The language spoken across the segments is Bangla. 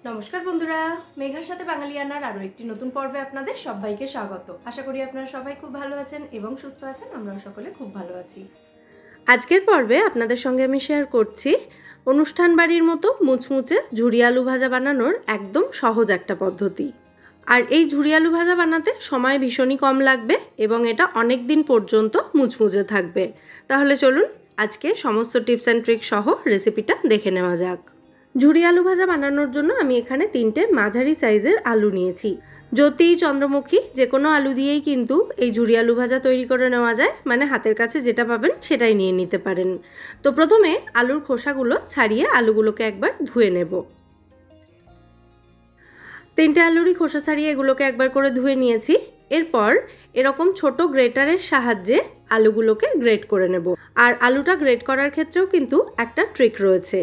নমস্কার বন্ধুরা, মেঘার সাথে বাঙালিয়ানার আরও একটি নতুন পর্বে আপনাদের সবাইকে স্বাগত। আশা করি আপনারা সবাই খুব ভালো আছেন এবং সুস্থ আছেন। আমরা সকলে খুব ভালো আছি। আজকের পর্বে আপনাদের সঙ্গে আমি শেয়ার করছি অনুষ্ঠান বাড়ির মতো মুচমুচে ঝুরি আলু ভাজা বানানোর একদম সহজ একটা পদ্ধতি। আর এই ঝুরি আলু ভাজা বানাতে সময় ভীষণই কম লাগবে এবং এটা অনেক দিন পর্যন্ত মুচমুচে থাকবে। তাহলে চলুন আজকে সমস্ত টিপস অ্যান্ড ট্রিক সহ রেসিপিটা দেখে নেওয়া যাক। ঝুরি আলু ভাজা বানানোর জন্য আমি এখানে 3টে মাঝারি সাইজের আলু নিয়েছি। জ্যোতি, চন্দ্রমুখী যে কোনো আলু দিয়েই কিন্তু এই ঝুরি আলু ভাজা তৈরি করে নেওয়া যায়, মানে হাতের কাছে যেটা পাবেন সেটাই নিয়ে নিতে পারেন। তো প্রথমে আলুর খোসাগুলো ছাড়িয়ে আলুগুলোকে একবার ধুয়ে নেব। 3টে আলুরই খোসা ছাড়িয়ে এগুলোকে একবার করে ধুয়ে নিয়েছি। এরপর এরকম ছোট গ্রেটারের সাহায্যে আলুগুলোকে গ্রেট করে নেব। আর আলুটা গ্রেট করার ক্ষেত্রেও কিন্তু একটা ট্রিক রয়েছে।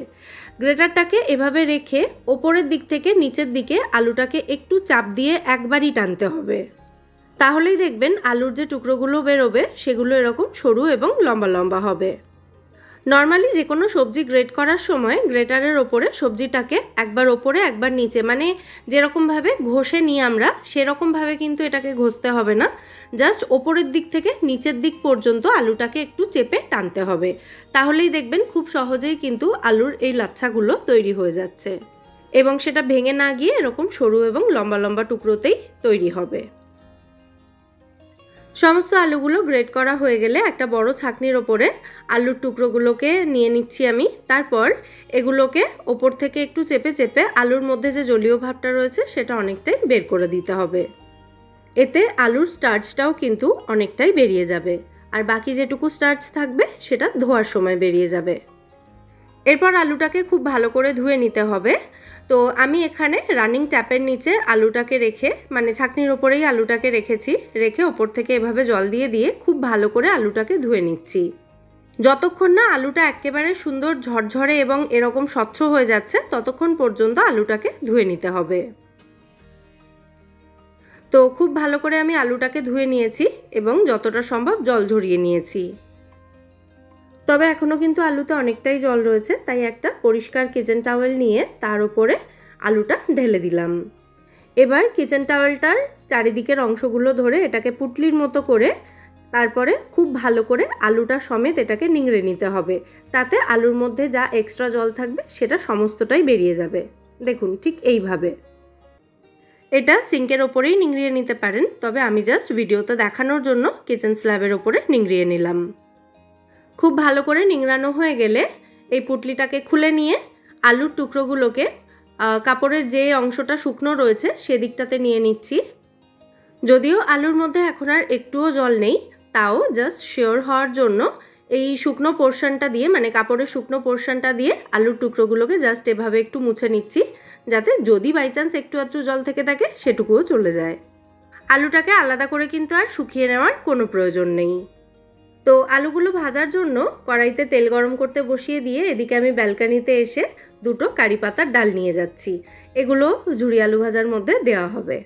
গ্রেটারটাকে এভাবে রেখে ওপরের দিক থেকে নিচের দিকে আলুটাকে একটু চাপ দিয়ে একবারই টানতে হবে। তাহলেই দেখবেন আলুর যে টুকরোগুলো বেরোবে সেগুলো এরকম সরু এবং লম্বা লম্বা হবে। নর্মালি যে কোনো সবজি গ্রেট করার সময় গ্রেটারের ওপরে সবজিটাকে একবার ওপরে একবার নিচে, মানে যেরকমভাবে ঘষে নিই আমরা সেরকমভাবে কিন্তু এটাকে ঘষতে হবে না। জাস্ট ওপরের দিক থেকে নিচের দিক পর্যন্ত আলুটাকে একটু চেপে টানতে হবে। তাহলেই দেখবেন খুব সহজেই কিন্তু আলুর এই লাচ্ছাগুলো তৈরি হয়ে যাচ্ছে এবং সেটা ভেঙে না গিয়ে এরকম সরু এবং লম্বা লম্বা টুকরোতেই তৈরি হবে। সমস্ত আলুগুলো গ্রেট করা হয়ে গেলে একটা বড় ছাঁকনির ওপরে আলুর টুকরোগুলোকে নিয়ে নিচ্ছি আমি। তারপর এগুলোকে ওপর থেকে একটু চেপে চেপে আলুর মধ্যে যে জলীয় ভাবটা রয়েছে সেটা অনেকটাই বের করে দিতে হবে। এতে আলুর স্টার্চটাও কিন্তু অনেকটাই বেরিয়ে যাবে, আর বাকি যেটুকু স্টার্চ থাকবে সেটা ধোয়ার সময় বেরিয়ে যাবে। এরপর আলুটাকে খুব ভালো করে ধুয়ে নিতে হবে। তো আমি এখানে রানিং ট্যাপের নিচে আলুটাকে রেখে, মানে ছাঁকনির ওপরেই আলুটাকে রেখেছি, রেখে ওপর থেকে এভাবে জল দিয়ে দিয়ে খুব ভালো করে আলুটাকে ধুয়ে নিচ্ছি। যতক্ষণ না আলুটা একেবারে সুন্দর ঝরঝরে এবং এরকম স্বচ্ছ হয়ে যাচ্ছে ততক্ষণ পর্যন্ত আলুটাকে ধুয়ে নিতে হবে। তো খুব ভালো করে আমি আলুটাকে ধুয়ে নিয়েছি এবং যতটা সম্ভব জল ঝরিয়ে নিয়েছি। তবে এখনও কিন্তু আলুতে অনেকটাই জল রয়েছে, তাই একটা পরিষ্কার কিচেন টাওয়েল নিয়ে তার উপরে আলুটা ঢেলে দিলাম। এবার কিচেন টাওয়েলটার চারিদিকের অংশগুলো ধরে এটাকে পুটলির মতো করে তারপরে খুব ভালো করে আলুটা সমেত এটাকে নিংড়ে নিতে হবে। তাতে আলুর মধ্যে যা এক্সট্রা জল থাকবে সেটা সমস্তটাই বেরিয়ে যাবে। দেখুন ঠিক এইভাবে। এটা সিঙ্কের ওপরেই নিংড়িয়ে নিতে পারেন, তবে আমি জাস্ট ভিডিওতে দেখানোর জন্য কিচেন স্ল্যাবের ওপরে নিংড়িয়ে নিলাম। খুব ভালো করে নিংড়ানো হয়ে গেলে এই পুটলিটাকে খুলে নিয়ে আলুর টুকরোগুলোকে কাপড়ের যে অংশটা শুকনো রয়েছে সেদিকটাতে নিয়ে নিচ্ছি। যদিও আলুর মধ্যে এখন আর একটুও জল নেই, তাও জাস্ট শিওর হওয়ার জন্য এই শুকনো পোর্শনটা দিয়ে, মানে কাপড়ের শুকনো পোর্শনটা দিয়ে আলুর টুকরোগুলোকে জাস্ট এভাবে একটু মুছে নিচ্ছি, যাতে যদি বাই চান্স একটু আধটু জল থেকে থাকে সেটুকুও চলে যায়। আলুটাকে আলাদা করে কিন্তু আর শুকিয়ে নেওয়ার কোনো প্রয়োজন নেই। তো আলুগুলো ভাজার জন্য কড়াইতে তেল গরম করতে বসিয়ে দিয়ে এদিকে আমি ব্যালকানিতে এসে 2টো কারি পাতার ডাল নিয়ে যাচ্ছি। এগুলো ঝুরি আলু ভাজার মধ্যে দেওয়া হবে।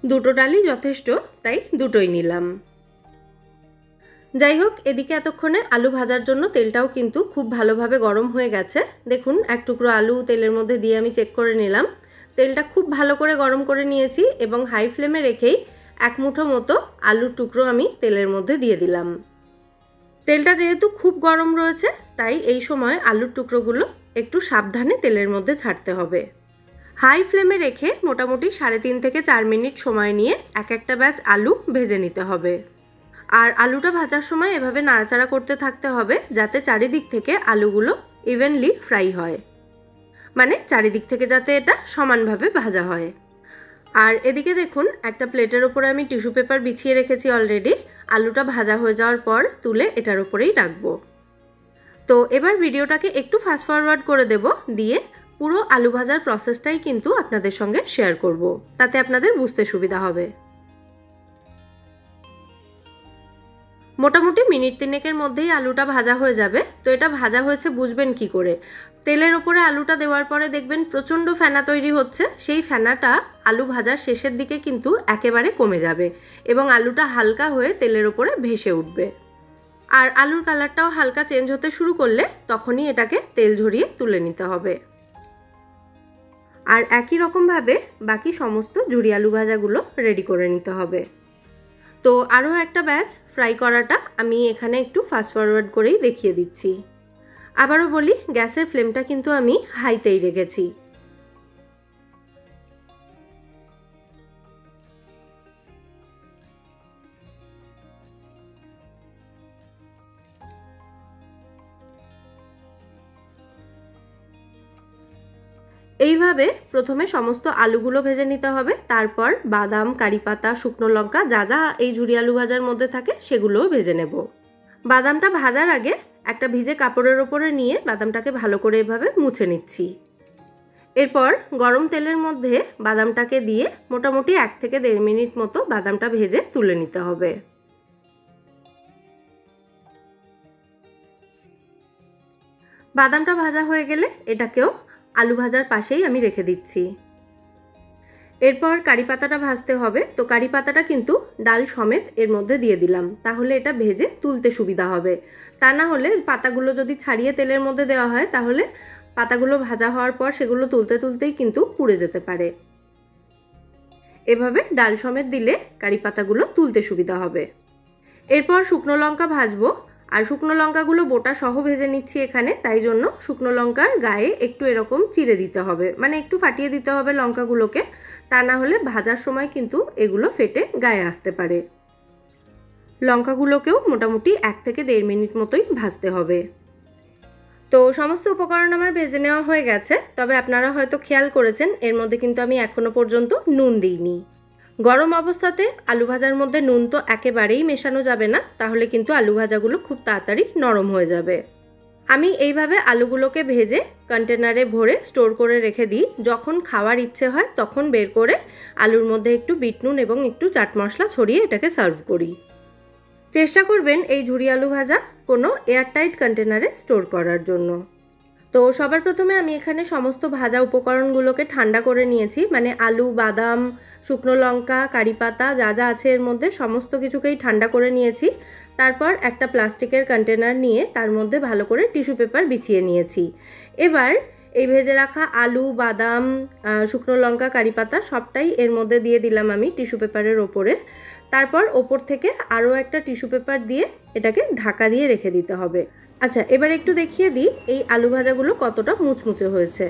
2টো ডালই যথেষ্ট, তাই 2টোই নিলাম। যাই হোক, এদিকে এতক্ষণে আলু ভাজার জন্য তেলটাও কিন্তু খুব ভালোভাবে গরম হয়ে গেছে। দেখুন এক টুকরো আলু তেলের মধ্যে দিয়ে আমি চেক করে নিলাম। তেলটা খুব ভালো করে গরম করে নিয়েছি এবং হাই ফ্লেমে রেখেই 1 মুঠো মতো আলুর টুকরো আমি তেলের মধ্যে দিয়ে দিলাম। তেলটা যেহেতু খুব গরম রয়েছে তাই এই সময় আলুর টুকরোগুলো একটু সাবধানে তেলের মধ্যে ছাড়তে হবে। হাই ফ্লেমে রেখে মোটামুটি 3.5 থেকে 4 মিনিট সময় নিয়ে এক একটা ব্যাচ আলু ভেজে নিতে হবে। আর আলুটা ভাজার সময় এভাবে নাড়াচাড়া করতে থাকতে হবে যাতে চারিদিক থেকে আলুগুলো ইভেনলি ফ্রাই হয়, মানে চারিদিক থেকে যাতে এটা সমানভাবে ভাজা হয়। আর এদিকে দেখুন একটা প্লেটের ওপরে আমি টিস্যু পেপার বিছিয়ে রেখেছি অলরেডি। আলুটা ভাজা হয়ে যাওয়ার পর তুলে এটার ওপরেই রাখবো। তো এবার ভিডিওটাকে একটু ফাস্ট ফরওয়ার্ড করে দেব, দিয়ে পুরো আলু ভাজার প্রসেসটাই কিন্তু আপনাদের সঙ্গে শেয়ার করব, তাতে আপনাদের বুঝতে সুবিধা হবে। মোটামুটি মিনিট 3-এর মধ্যেই আলুটা ভাজা হয়ে যাবে। তো এটা ভাজা হয়েছে বুঝবেন কি করে? তেলের ওপরে আলুটা দেওয়ার পরে দেখবেন প্রচণ্ড ফেনা তৈরি হচ্ছে। সেই ফেনাটা আলু ভাজার শেষের দিকে কিন্তু একেবারে কমে যাবে এবং আলুটা হালকা হয়ে তেলের ওপরে ভেসে উঠবে। আর আলুর কালারটাও হালকা চেঞ্জ হতে শুরু করলে তখনই এটাকে তেল ঝরিয়ে তুলে নিতে হবে। আর একই রকমভাবে বাকি সমস্ত ঝুরি আলু ভাজাগুলো রেডি করে নিতে হবে। তো আরও একটা ব্যাচ ফ্রাই করাটা আমি এখানে একটু ফাস্ট ফরওয়ার্ড করেই দেখিয়ে দিচ্ছি। আবারও বলি, গ্যাসের ফ্লেমটা কিন্তু আমি হাইতেই রেখেছি। এইভাবে প্রথমে সমস্ত আলুগুলো ভেজে নিতে হবে, তারপর বাদাম, কারি পাতা, শুকনো লঙ্কা যা যা এই ঝুরি আলু ভাজার মধ্যে থাকে সেগুলোও ভেজে নেব। বাদামটা ভাজার আগে একটা ভিজে কাপড়ের ওপরে নিয়ে বাদামটাকে ভালো করে এভাবে মুছে নিচ্ছি। এরপর গরম তেলের মধ্যে বাদামটাকে দিয়ে মোটামুটি 1 থেকে 1.5 মিনিট মতো বাদামটা ভেজে তুলে নিতে হবে। বাদামটা ভাজা হয়ে গেলে এটাকেও আলু ভাজার পাশেই আমি রেখে দিচ্ছি। এরপর কারি পাতাটা ভাজতে হবে। তো কারি পাতাটা কিন্তু ডাল সমেত এর মধ্যে দিয়ে দিলাম, তাহলে এটা ভেজে তুলতে সুবিধা হবে। তা না হলে পাতাগুলো যদি ছাড়িয়ে তেলের মধ্যে দেওয়া হয় তাহলে পাতাগুলো ভাজা হওয়ার পর সেগুলো তুলতে তুলতেই কিন্তু পুড়ে যেতে পারে। এভাবে ডাল সমেত দিলে কারি পাতাগুলো তুলতে সুবিধা হবে। এরপর শুকনো লঙ্কা ভাজবো, আর শুকনো লঙ্কাগুলো বোটা সহ ভেজে নিচ্ছি এখানে, তাই জন্য শুকনো লঙ্কার গায়ে একটু এরকম চিড়ে দিতে হবে, মানে একটু ফাটিয়ে দিতে হবে লঙ্কাগুলোকে, তা না হলে ভাজার সময় কিন্তু এগুলো ফেটে গায়ে আসতে পারে। লঙ্কাগুলোকেও মোটামুটি 1 থেকে 1.5 মিনিট মতোই ভাজতে হবে। তো সমস্ত উপকরণ আমার ভেজে নেওয়া হয়ে গেছে, তবে আপনারা হয়তো খেয়াল করেছেন এর মধ্যে কিন্তু আমি এখনো পর্যন্ত নুন দিইনি। গরম অবস্থাতে আলু ভাজার মধ্যে নুন তো একেবারেই মেশানো যাবে না, তাহলে কিন্তু আলু ভাজাগুলো খুব তাড়াতাড়ি নরম হয়ে যাবে। আমি এইভাবে আলুগুলোকে ভেজে কন্টেনারে ভরে স্টোর করে রেখে দিই। যখন খাওয়ার ইচ্ছে হয় তখন বের করে আলুর মধ্যে একটু বিট নুন এবং একটু চাট মশলা ছড়িয়ে এটাকে সার্ভ করি। চেষ্টা করবেন এই ঝুরি আলু ভাজা কোনো এয়ারটাইট কন্টেনারে স্টোর করার জন্য। তো সবার প্রথমে আমি এখানে সমস্ত ভাজা উপকরণগুলোকে ঠান্ডা করে নিয়েছি, মানে আলু, বাদাম, শুকনো লঙ্কা, কারি পাতা যা যা আছে এর মধ্যে সমস্ত কিছুকেই ঠান্ডা করে নিয়েছি। তারপর একটা প্লাস্টিকের কন্টেনার নিয়ে তার মধ্যে ভালো করে টিস্যু পেপার বিছিয়ে নিয়েছি। এবার এই ভেজে রাখা আলু, বাদাম, শুকনো লঙ্কা, কারি পাতা সবটাই এর মধ্যে দিয়ে দিলাম আমি টিস্যু পেপারের ওপরে। তারপর ওপর থেকে আরও একটা টিস্যু পেপার দিয়ে এটাকে ঢাকা দিয়ে রেখে দিতে হবে। আচ্ছা, এবার একটু দেখিয়ে দিই এই আলু ভাজাগুলো কতটা মুচমুচে হয়েছে।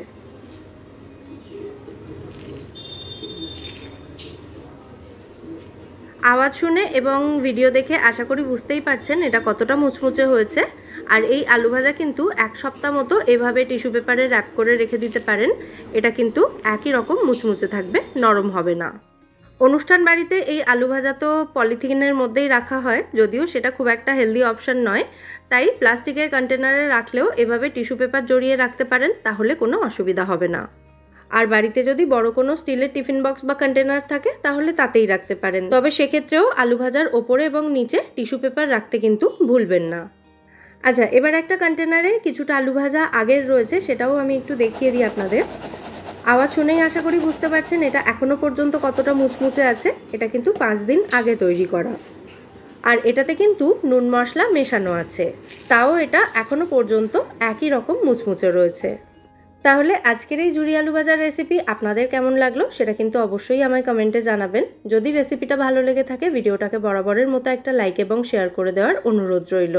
আওয়াজ শুনে এবং ভিডিও দেখে আশা করি বুঝতেই পারছেন এটা কতটা মুচমুচে হয়েছে। আর এই আলু ভাজা কিন্তু 1 সপ্তাহ মতো এভাবে টিস্যু পেপারে র্যাপ করে রেখে দিতে পারেন, এটা কিন্তু একই রকম মুচমুচে থাকবে, নরম হবে না। অনুষ্ঠান বাড়িতে এই আলু ভাজা তো পলিথিনের মধ্যেই রাখা হয়, যদিও সেটা খুব একটা হেলদি অপশান নয়, তাই প্লাস্টিকের কন্টেনারে রাখলেও এভাবে টিস্যু পেপার জড়িয়ে রাখতে পারেন, তাহলে কোনো অসুবিধা হবে না। আর বাড়িতে যদি বড় কোনো স্টিলের টিফিন বক্স বা কন্টেনার থাকে তাহলে তাতেই রাখতে পারেন, তবে সেক্ষেত্রেও আলু ভাজার ওপরে এবং নিচে টিস্যু পেপার রাখতে কিন্তু ভুলবেন না। আচ্ছা, এবার একটা কন্টেনারে কিছুটা আলু ভাজা আগের রয়েছে, সেটাও আমি একটু দেখিয়ে দিই আপনাদের। আওয়াজ শুনেই আশা করি বুঝতে পারছেন এটা এখনো পর্যন্ত কতটা মুচমুচে আছে। এটা কিন্তু 5 দিন আগে তৈরি করা, আর এটাতে কিন্তু নুন মশলা মেশানো আছে, তাও এটা এখনো পর্যন্ত একই রকম মুচমুচে রয়েছে। তাহলে আজকের এই ঝুরি আলু ভাজার রেসিপি আপনাদের কেমন লাগলো সেটা কিন্তু অবশ্যই আমায় কমেন্টে জানাবেন। যদি রেসিপিটা ভালো লেগে থাকে ভিডিওটাকে বরাবরের মতো একটা লাইক এবং শেয়ার করে দেওয়ার অনুরোধ রইল।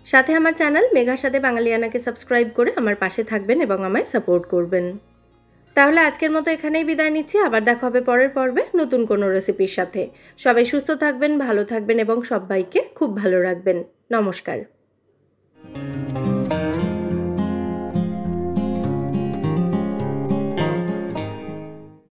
সাথে আমার চ্যানেল মেঘার সাথে বাঙালিয়ানাকে সাবস্ক্রাইব করে আমার পাশে থাকবেন এবং আমায় সাপোর্ট করবেন। তাহলে আজকের মতো এখানেই বিদায় নিচ্ছি, আবার দেখা হবে পরের পর্বে নতুন কোনো রেসিপির সাথে। সবাই সুস্থ থাকবেন, ভালো থাকবেন এবং সবাইকে খুব ভালো রাখবেন। নমস্কার।